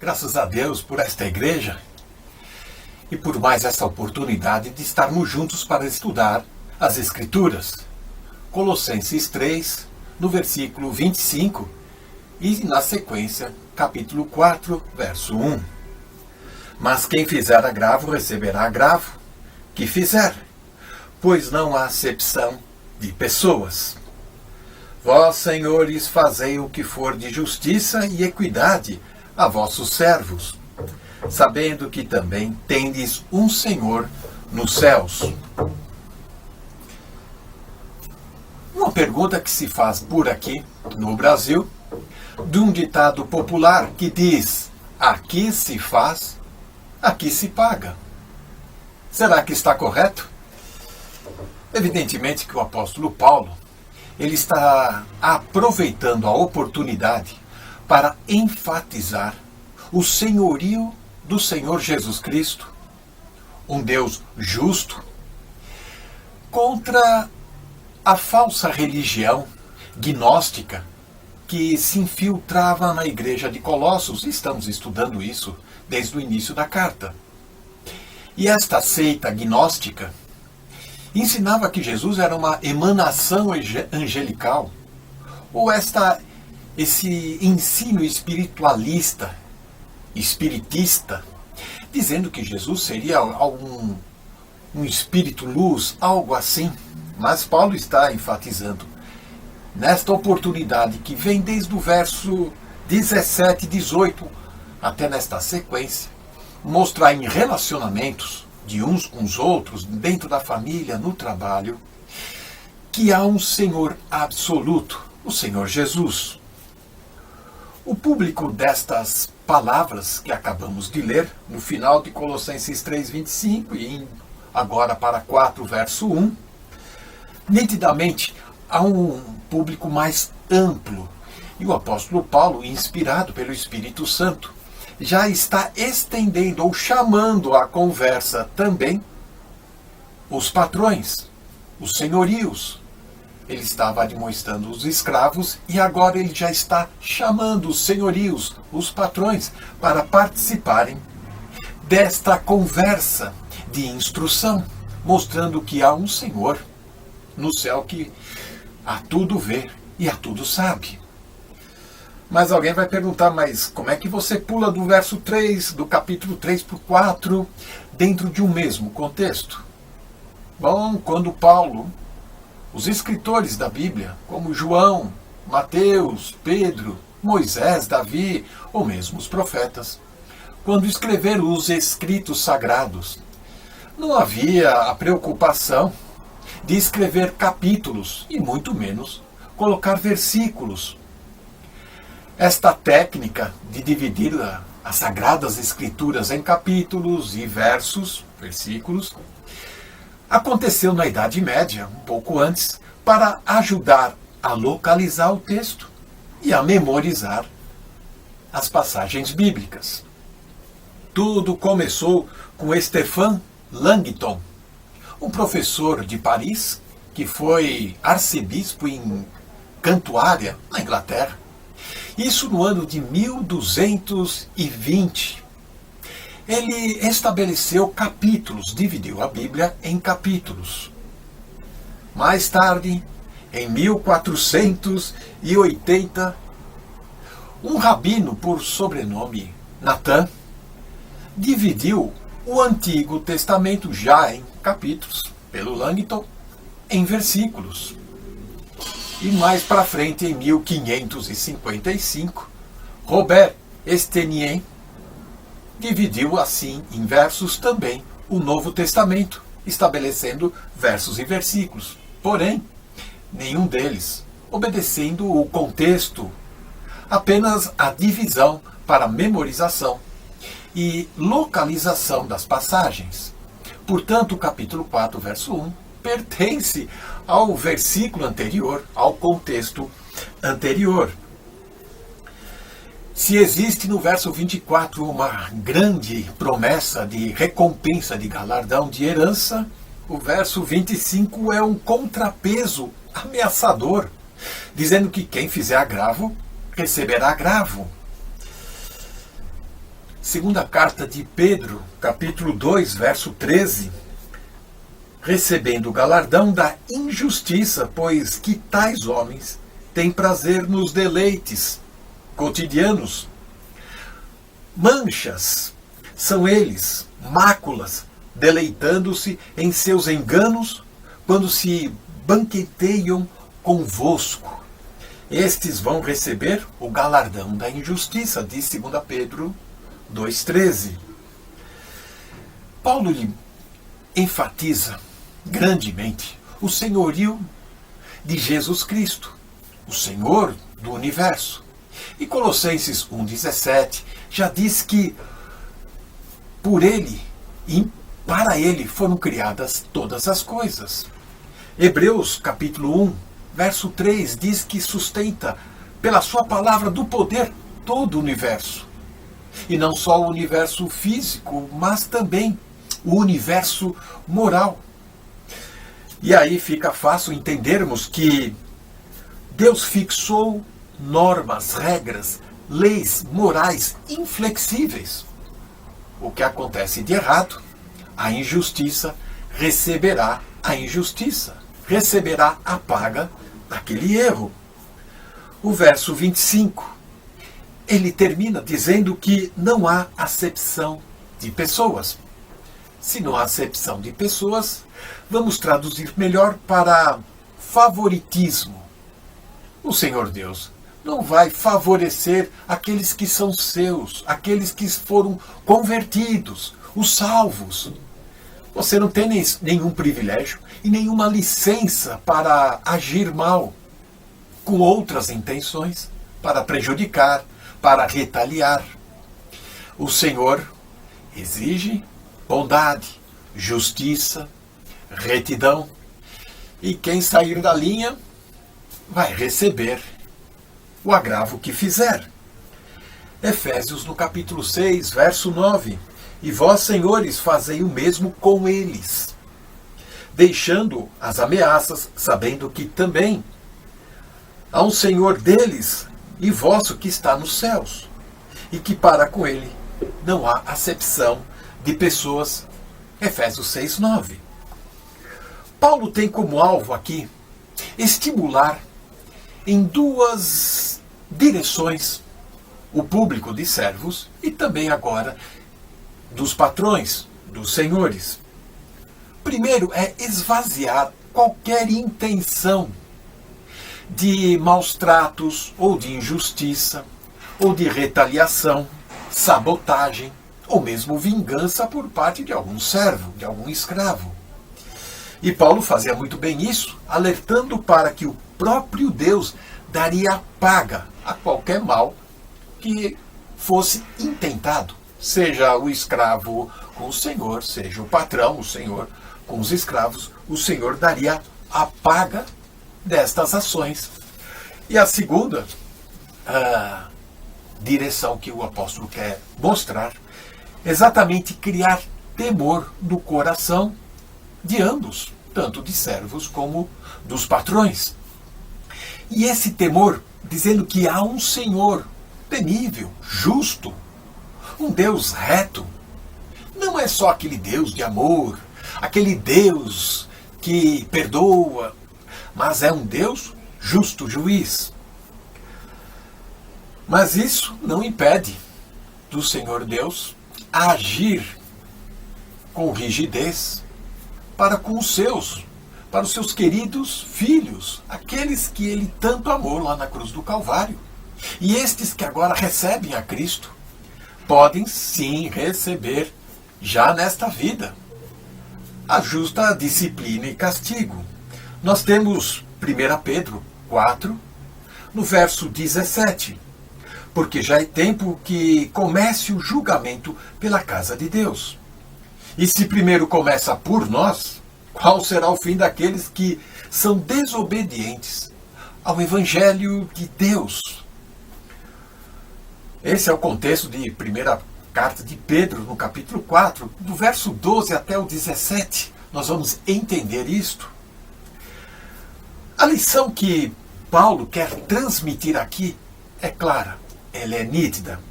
Graças a Deus por esta igreja e por mais essa oportunidade de estarmos juntos para estudar as Escrituras. Colossenses 3, no versículo 25 e, na sequência, capítulo 4, verso 1. Mas quem fizer agravo receberá agravo que fizer, pois não há acepção de pessoas. Vós, senhores, fazei o que for de justiça e equidade a vossos servos, sabendo que também tendes um Senhor nos céus. Uma pergunta que se faz por aqui, no Brasil, de um ditado popular que diz: aqui se faz, aqui se paga. Será que está correto? Evidentemente que o apóstolo Paulo, ele está aproveitando a oportunidade para enfatizar o senhorio do Senhor Jesus Cristo, um Deus justo, contra a falsa religião gnóstica que se infiltrava na igreja de Colossos. Estamos estudando isso desde o início da carta. E esta seita gnóstica ensinava que Jesus era uma emanação angelical, ou esse ensino espiritualista, espiritista, dizendo que Jesus seria um espírito luz, algo assim. Mas Paulo está enfatizando, nesta oportunidade que vem desde o verso 17 e 18, até nesta sequência, mostrar em relacionamentos de uns com os outros, dentro da família, no trabalho, que há um Senhor absoluto, o Senhor Jesus. O público destas palavras que acabamos de ler, no final de Colossenses 3:25 e agora para 4, verso 1, nitidamente há um público mais amplo. E o apóstolo Paulo, inspirado pelo Espírito Santo, já está estendendo ou chamando à conversa também os patrões, os senhorios. Ele estava admoestando os escravos e agora ele já está chamando os senhorios, os patrões, para participarem desta conversa de instrução, mostrando que há um Senhor no céu que a tudo vê e a tudo sabe. Mas alguém vai perguntar, mas como é que você pula do verso 3, do capítulo 3 para o 4, dentro de um mesmo contexto? Bom, quando Paulo, os escritores da Bíblia, como João, Mateus, Pedro, Moisés, Davi, ou mesmo os profetas, quando escreveram os escritos sagrados, não havia a preocupação de escrever capítulos e muito menos colocar versículos. Esta técnica de dividir as Sagradas Escrituras em capítulos e versos, versículos, aconteceu na Idade Média, um pouco antes, para ajudar a localizar o texto e a memorizar as passagens bíblicas. Tudo começou com Stéphane Langton, um professor de Paris que foi arcebispo em Cantuária, na Inglaterra. Isso no ano de 1220. Ele estabeleceu capítulos, dividiu a Bíblia em capítulos. Mais tarde, em 1480, um rabino por sobrenome Natan dividiu o Antigo Testamento já em capítulos, pelo Langton, em versículos. E mais para frente, em 1555, Robert Estienne dividiu assim em versos também o Novo Testamento, estabelecendo versos e versículos. Porém, nenhum deles obedecendo o contexto, apenas a divisão para memorização e localização das passagens. Portanto, o capítulo 4, verso 1, pertence ao versículo anterior, ao contexto anterior. Se existe no verso 24 uma grande promessa de recompensa, de galardão, de herança, o verso 25 é um contrapeso ameaçador, dizendo que quem fizer agravo receberá agravo. Segunda carta de Pedro, capítulo 2, verso 13. Recebendo o galardão da injustiça, pois que tais homens têm prazer nos deleites cotidianos. Manchas são eles, máculas, deleitando-se em seus enganos, quando se banqueteiam convosco. Estes vão receber o galardão da injustiça, diz 2 Pedro 2,13. Paulo lhe enfatiza grandemente o senhorio de Jesus Cristo, o Senhor do universo. E Colossenses 1,17 já diz que por ele e para ele foram criadas todas as coisas. Hebreus capítulo 1, verso 3 diz que sustenta pela sua palavra do poder todo o universo. E não só o universo físico, mas também o universo moral. E aí fica fácil entendermos que Deus fixou normas, regras, leis morais inflexíveis. O que acontece de errado, a injustiça receberá a injustiça, receberá a paga daquele erro. O verso 25, ele termina dizendo que não há acepção de pessoas. Se não há acepção de pessoas, vamos traduzir melhor para favoritismo. O Senhor Deus não vai favorecer aqueles que são seus, aqueles que foram convertidos, os salvos. Você não tem nenhum privilégio e nenhuma licença para agir mal, com outras intenções, para prejudicar, para retaliar. O Senhor exige bondade, justiça, retidão. E quem sair da linha vai receber o agravo que fizer. Efésios no capítulo 6, verso 9. E vós, senhores, fazei o mesmo com eles, deixando as ameaças, sabendo que também há um Senhor deles e vosso que está nos céus, e que para com ele não há acepção de pessoas. Efésios 6, 9. Paulo tem como alvo aqui estimular em duas direções o público de servos e também agora dos patrões, dos senhores. Primeiro é esvaziar qualquer intenção de maus tratos ou de injustiça ou de retaliação, sabotagem ou mesmo vingança por parte de algum servo, de algum escravo. E Paulo fazia muito bem isso, alertando para que o próprio Deus daria paga a qualquer mal que fosse intentado, seja o escravo com o Senhor, seja o patrão, o Senhor, com os escravos, o Senhor daria a paga destas ações. E a segunda direção que o apóstolo quer mostrar, exatamente criar temor no coração de ambos, tanto de servos como dos patrões. E esse temor, dizendo que há um Senhor temível, justo, um Deus reto, não é só aquele Deus de amor, aquele Deus que perdoa, mas é um Deus justo, juiz. Mas isso não impede do Senhor Deus agir com rigidez para com os seus, para os seus queridos filhos, aqueles que ele tanto amou lá na cruz do Calvário. E estes que agora recebem a Cristo, podem sim receber, já nesta vida, a justa disciplina e castigo. Nós temos 1 Pedro 4, no verso 17. Porque já é tempo que comece o julgamento pela casa de Deus. E se primeiro começa por nós, qual será o fim daqueles que são desobedientes ao Evangelho de Deus? Esse é o contexto de primeira carta de Pedro, no capítulo 4, do verso 12 até o 17. Nós vamos entender isto. A lição que Paulo quer transmitir aqui é clara, ela é nítida.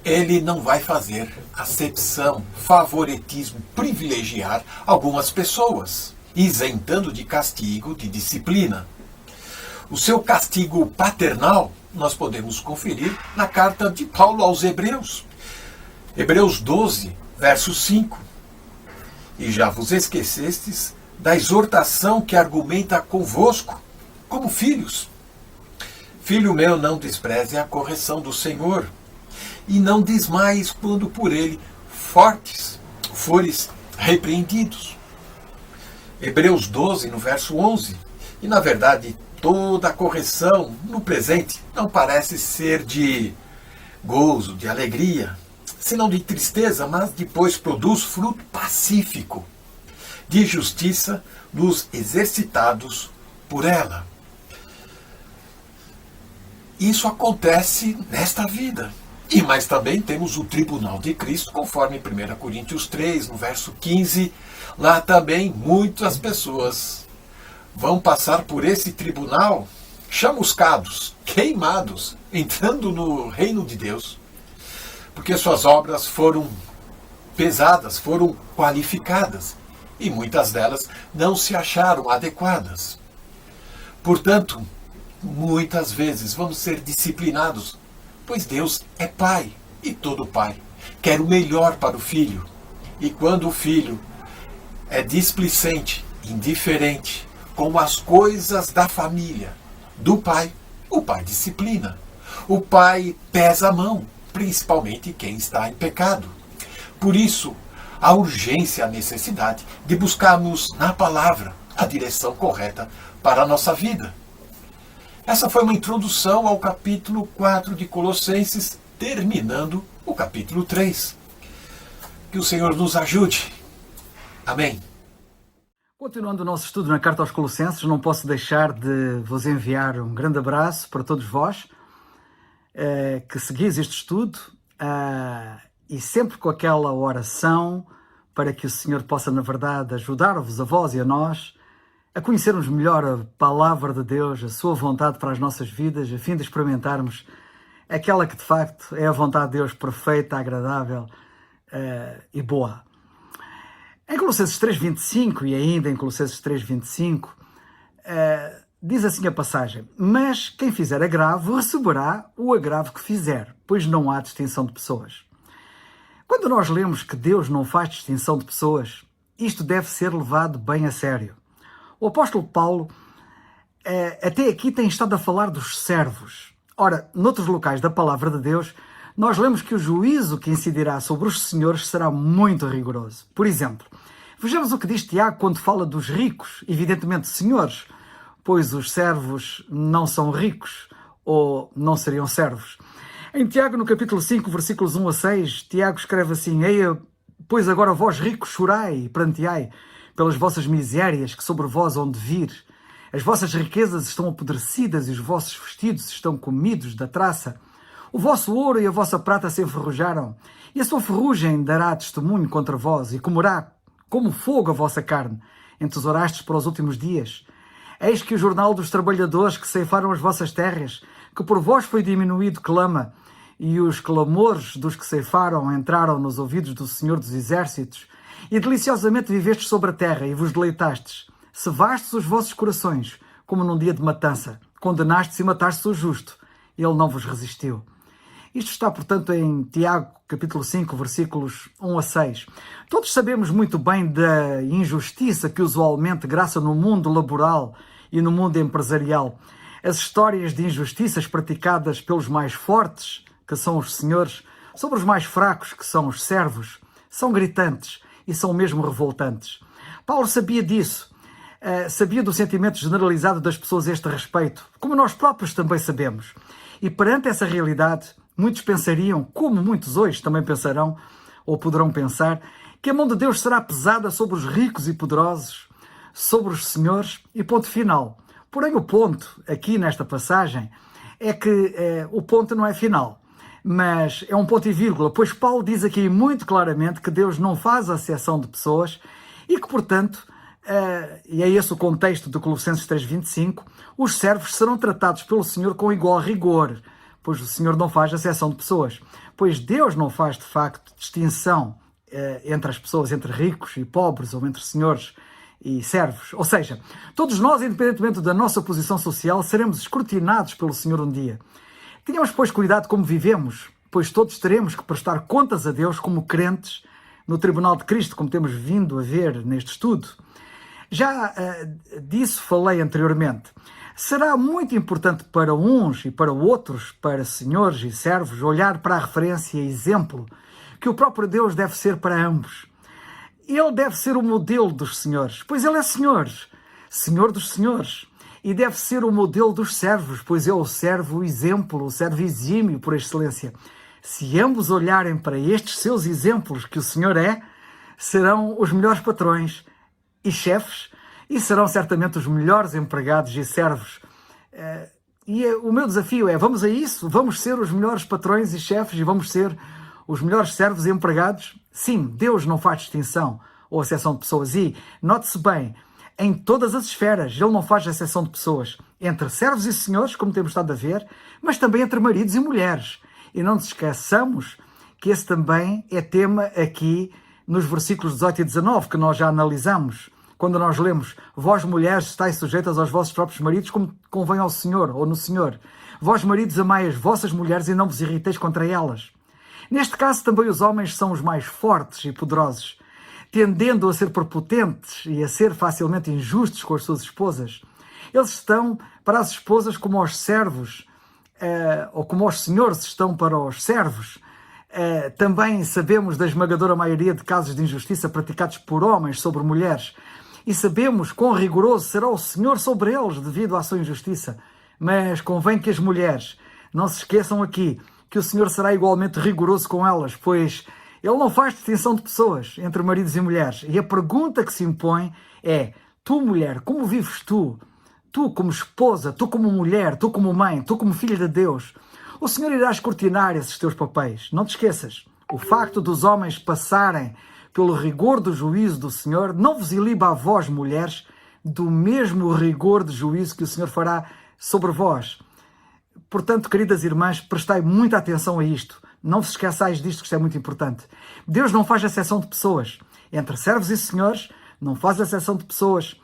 Ele não vai fazer acepção, favoritismo, privilegiar algumas pessoas, isentando de castigo, de disciplina. O seu castigo paternal nós podemos conferir na carta de Paulo aos Hebreus. Hebreus 12, verso 5. E já vos esquecestes da exortação que argumenta convosco, como filhos. Filho meu, não despreze a correção do Senhor, e não desmaies quando por ele fores repreendidos. Hebreus 12, no verso 11. E na verdade, toda a correção no presente não parece ser de gozo, de alegria, senão de tristeza, mas depois produz fruto pacífico, de justiça nos exercitados por ela. Isso acontece nesta vida. Mas também temos o tribunal de Cristo, conforme 1 Coríntios 3, no verso 15. Lá também muitas pessoas vão passar por esse tribunal chamuscados, queimados, entrando no reino de Deus, porque suas obras foram pesadas, foram qualificadas, e muitas delas não se acharam adequadas. Portanto, muitas vezes vamos ser disciplinados, pois Deus é Pai, e todo pai quer o melhor para o filho. E quando o filho é displicente, indiferente com as coisas da família, do pai, o pai disciplina. O pai pesa a mão, principalmente quem está em pecado. Por isso, a urgência, a necessidade de buscarmos na palavra a direção correta para a nossa vida. Essa foi uma introdução ao capítulo 4 de Colossenses, terminando o capítulo 3. Que o Senhor nos ajude. Amém. Continuando o nosso estudo na Carta aos Colossenses, não posso deixar de vos enviar um grande abraço para todos vós que seguis este estudo e sempre com aquela oração para que o Senhor possa, na verdade, ajudar-vos, a vós e a nós, a conhecermos melhor a palavra de Deus, a sua vontade para as nossas vidas, a fim de experimentarmos aquela que de facto é a vontade de Deus perfeita, agradável e boa. Em Colossenses 3,25 e ainda em Colossenses 3,25 diz assim a passagem: mas quem fizer agravo receberá o agravo que fizer, pois não há distinção de pessoas. Quando nós lemos que Deus não faz distinção de pessoas, isto deve ser levado bem a sério. O apóstolo Paulo até aqui tem estado a falar dos servos. Ora, noutros locais da palavra de Deus, nós lemos que o juízo que incidirá sobre os senhores será muito rigoroso. Por exemplo, vejamos o que diz Tiago quando fala dos ricos, evidentemente senhores, pois os servos não são ricos ou não seriam servos. Em Tiago, no capítulo 5, versículos 1 a 6, Tiago escreve assim: Eia, pois agora vós ricos chorai e pranteai pelas vossas misérias que sobre vós hão de vir. As vossas riquezas estão apodrecidas e os vossos vestidos estão comidos da traça. O vosso ouro e a vossa prata se enferrujaram, e a sua ferrugem dará testemunho contra vós, e comerá como fogo a vossa carne. Entesourastes para os últimos dias. Eis que o jornal dos trabalhadores que ceifaram as vossas terras, que por vós foi diminuído, clama, e os clamores dos que ceifaram entraram nos ouvidos do Senhor dos Exércitos, e deliciosamente vivestes sobre a terra, e vos deleitastes. Cevastes os vossos corações, como num dia de matança. Condenastes e matastes o justo. Ele não vos resistiu. Isto está, portanto, em Tiago, capítulo 5, versículos 1 a 6. Todos sabemos muito bem da injustiça que usualmente graça no mundo laboral e no mundo empresarial. As histórias de injustiças praticadas pelos mais fortes, que são os senhores, sobre os mais fracos, que são os servos, são gritantes e são mesmo revoltantes. Paulo sabia disso, sabia do sentimento generalizado das pessoas a este respeito, como nós próprios também sabemos. E perante essa realidade, muitos pensariam, como muitos hoje também pensarão, ou poderão pensar, que a mão de Deus será pesada sobre os ricos e poderosos, sobre os senhores, e ponto final. Porém, o ponto, aqui nesta passagem, é que o ponto não é final, mas é um ponto e vírgula, pois Paulo diz aqui muito claramente que Deus não faz acepção de pessoas e que, portanto, e é esse o contexto de Colossenses 3,25, os servos serão tratados pelo Senhor com igual rigor, pois o Senhor não faz acepção de pessoas. Pois Deus não faz, de facto, distinção entre as pessoas, entre ricos e pobres, ou entre senhores e servos. Ou seja, todos nós, independentemente da nossa posição social, seremos escrutinados pelo Senhor um dia. Tenhamos, pois, cuidado como vivemos, pois todos teremos que prestar contas a Deus como crentes no Tribunal de Cristo, como temos vindo a ver neste estudo. Já disso falei anteriormente. Será muito importante para uns e para outros, para senhores e servos, olhar para a referência e exemplo que o próprio Deus deve ser para ambos. Ele deve ser o modelo dos senhores, pois ele é Senhor, Senhor dos senhores. E deve ser o modelo dos servos, pois é o servo exemplo, o servo exímio por excelência. Se ambos olharem para estes seus exemplos que o Senhor é, serão os melhores patrões e chefes, e serão certamente os melhores empregados e servos. O meu desafio é, vamos a isso? Vamos ser os melhores patrões e chefes e vamos ser os melhores servos e empregados? Sim, Deus não faz distinção ou exceção de pessoas. E, note-se bem, em todas as esferas, Ele não faz exceção de pessoas. Entre servos e senhores, como temos estado a ver, mas também entre maridos e mulheres. E não nos esqueçamos que esse também é tema aqui nos versículos 18 e 19, que nós já analisamos. Quando nós lemos, vós mulheres estáis sujeitas aos vossos próprios maridos, como convém ao Senhor ou no Senhor. Vós maridos amai as vossas mulheres e não vos irriteis contra elas. Neste caso também os homens são os mais fortes e poderosos, tendendo a ser prepotentes e a ser facilmente injustos com as suas esposas. Eles estão para as esposas como aos servos, ou como os senhores estão para os servos. Também sabemos da esmagadora maioria de casos de injustiça praticados por homens sobre mulheres, e sabemos quão rigoroso será o Senhor sobre eles devido à sua injustiça. Mas convém que as mulheres não se esqueçam aqui que o Senhor será igualmente rigoroso com elas, pois Ele não faz distinção de pessoas entre maridos e mulheres. E a pergunta que se impõe é, tu mulher, como vives tu? Tu como esposa, tu como mulher, tu como mãe, tu como filha de Deus. O Senhor irá escrutinar esses teus papéis. Não te esqueças, o facto dos homens passarem pelo rigor do juízo do Senhor não vos iliba a vós, mulheres, do mesmo rigor de juízo que o Senhor fará sobre vós. Portanto, queridas irmãs, prestai muita atenção a isto. Não vos esqueçais disto, que isto é muito importante. Deus não faz exceção de pessoas. Entre servos e senhores, não faz exceção de pessoas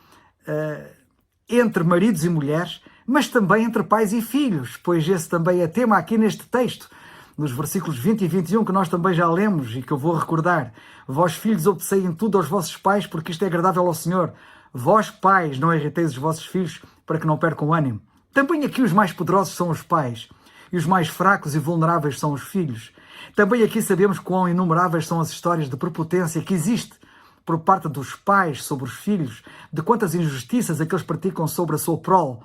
entre maridos e mulheres, mas também entre pais e filhos, pois esse também é tema aqui neste texto, nos versículos 20 e 21, que nós também já lemos e que eu vou recordar. Vós, filhos, obedecei em tudo aos vossos pais, porque isto é agradável ao Senhor. Vós, pais, não irriteis os vossos filhos, para que não percam o ânimo. Também aqui os mais poderosos são os pais, e os mais fracos e vulneráveis são os filhos. Também aqui sabemos quão inumeráveis são as histórias de prepotência que existe por parte dos pais sobre os filhos, de quantas injustiças é que eles praticam sobre a sua prole.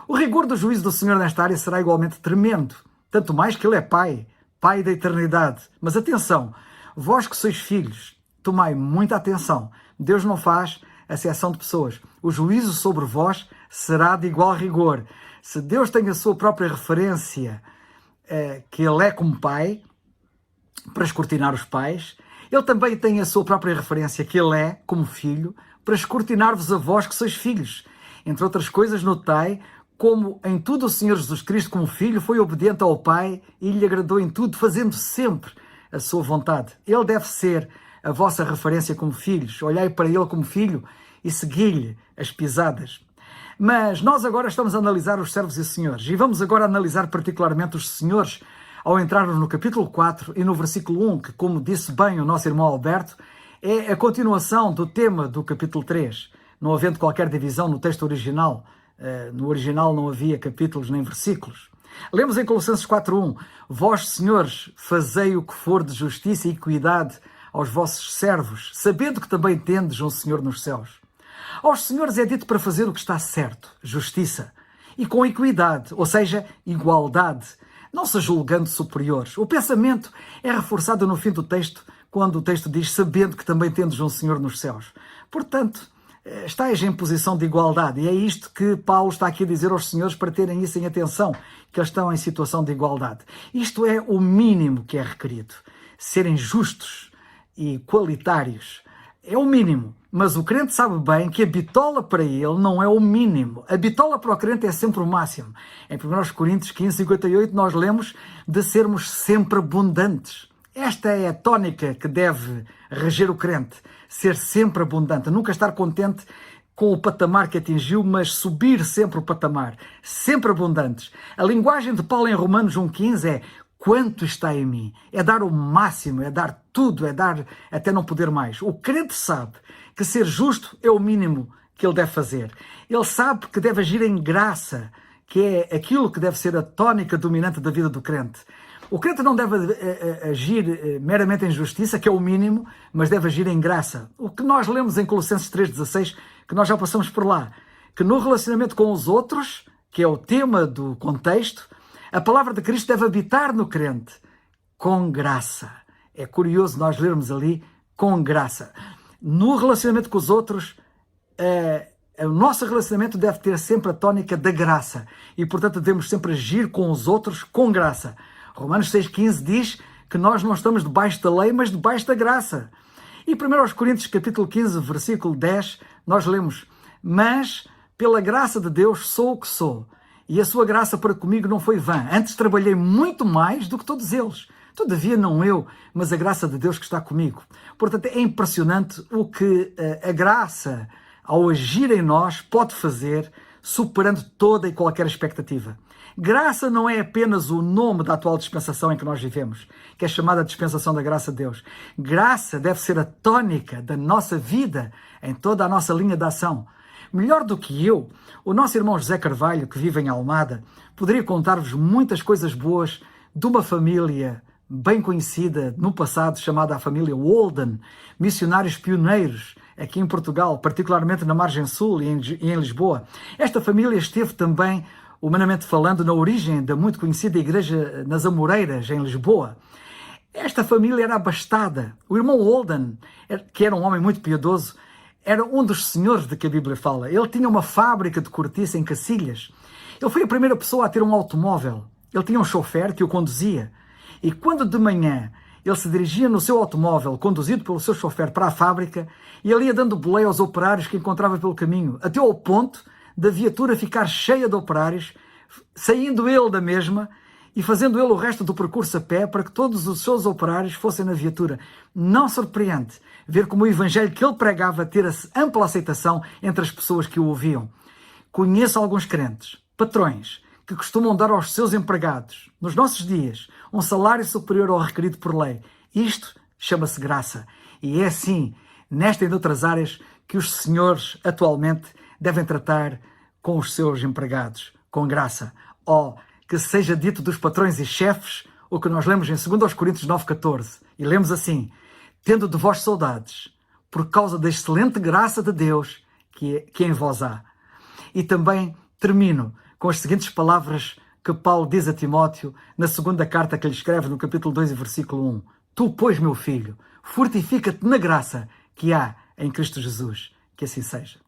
O rigor do juízo do Senhor nesta área será igualmente tremendo, tanto mais que Ele é Pai, Pai da eternidade. Mas atenção, vós que sois filhos, tomai muita atenção. Deus não faz exceção de pessoas. O juízo sobre vós será de igual rigor. Se Deus tem a sua própria referência, que Ele é como Pai, para escrutinar os pais, Ele também tem a sua própria referência, que Ele é como Filho, para escrutinar-vos a vós que sois filhos. Entre outras coisas, notai como em tudo o Senhor Jesus Cristo, como Filho, foi obediente ao Pai e lhe agradou em tudo, fazendo sempre a sua vontade. Ele deve ser a vossa referência como filhos. Olhai para Ele como Filho e segui-lhe as pisadas. Mas nós agora estamos a analisar os servos e senhores. E vamos agora analisar particularmente os senhores ao entrarmos no capítulo 4 e no versículo 1, que, como disse bem o nosso irmão Alberto, é a continuação do tema do capítulo 3. Não havendo qualquer divisão no texto original, no original não havia capítulos nem versículos. Lemos em Colossenses 4:1, vós, senhores, fazei o que for de justiça e equidade aos vossos servos, sabendo que também tendes um Senhor nos céus. Aos senhores é dito para fazer o que está certo, justiça, e com equidade, ou seja, igualdade, não se julgando superiores. O pensamento é reforçado no fim do texto, quando o texto diz, sabendo que também tendes um Senhor nos céus. Portanto, estáis em posição de igualdade, e é isto que Paulo está aqui a dizer aos senhores para terem isso em atenção, que eles estão em situação de igualdade. Isto é o mínimo que é requerido. Serem justos e qualitários, é o mínimo. Mas o crente sabe bem que a bitola para ele não é o mínimo. A bitola para o crente é sempre o máximo. Em 1 Coríntios 15:58 nós lemos de sermos sempre abundantes. Esta é a tónica que deve reger o crente. Ser sempre abundante. Nunca estar contente com o patamar que atingiu, mas subir sempre o patamar. Sempre abundantes. A linguagem de Paulo em Romanos 1:15 é: quanto está em mim? É dar o máximo, é dar tudo, é dar até não poder mais. O crente sabe que ser justo é o mínimo que ele deve fazer. Ele sabe que deve agir em graça, que é aquilo que deve ser a tónica dominante da vida do crente. O crente não deve agir meramente em justiça, que é o mínimo, mas deve agir em graça. O que nós lemos em Colossenses 3:16, que nós já passamos por lá, que no relacionamento com os outros, que é o tema do contexto, a palavra de Cristo deve habitar no crente com graça. É curioso nós lermos ali com graça. No relacionamento com os outros, o nosso relacionamento deve ter sempre a tónica da graça. E, portanto, devemos sempre agir com os outros com graça. Romanos 6:15 diz que nós não estamos debaixo da lei, mas debaixo da graça. E 1 Coríntios capítulo 15, versículo 10, nós lemos: mas pela graça de Deus sou o que sou. E a sua graça para comigo não foi vã. Antes trabalhei muito mais do que todos eles. Todavia não eu, mas a graça de Deus que está comigo. Portanto, é impressionante o que a graça, ao agir em nós, pode fazer, superando toda e qualquer expectativa. Graça não é apenas o nome da atual dispensação em que nós vivemos, que é chamada dispensação da graça de Deus. Graça deve ser a tónica da nossa vida em toda a nossa linha de ação. Melhor do que eu, o nosso irmão José Carvalho, que vive em Almada, poderia contar-vos muitas coisas boas de uma família bem conhecida no passado, chamada a família Walden, missionários pioneiros aqui em Portugal, particularmente na margem sul e em Lisboa. Esta família esteve também, humanamente falando, na origem da muito conhecida igreja nas Amoreiras, em Lisboa. Esta família era abastada. O irmão Walden, que era um homem muito piedoso, era um dos senhores de que a Bíblia fala. Ele tinha uma fábrica de cortiça em Cacilhas. Ele foi a primeira pessoa a ter um automóvel. Ele tinha um chofer que o conduzia. E quando de manhã ele se dirigia no seu automóvel, conduzido pelo seu chofer para a fábrica, e ele ia dando boleia aos operários que encontrava pelo caminho, até ao ponto da viatura ficar cheia de operários, saindo ele da mesma e fazendo ele o resto do percurso a pé para que todos os seus operários fossem na viatura. Não surpreende ver como o evangelho que ele pregava ter ampla aceitação entre as pessoas que o ouviam. Conheço alguns crentes, patrões, que costumam dar aos seus empregados, nos nossos dias, um salário superior ao requerido por lei. Isto chama-se graça. E é assim, nesta e noutras áreas, que os senhores atualmente devem tratar com os seus empregados, com graça. Que seja dito dos patrões e chefes o que nós lemos em 2 Coríntios 9:14. E lemos assim: tendo de vós saudades, por causa da excelente graça de Deus que em vós há. E também termino com as seguintes palavras que Paulo diz a Timóteo na segunda carta que lhe escreve no capítulo 2 e versículo 1. Tu, pois, meu filho, fortifica-te na graça que há em Cristo Jesus. Que assim seja.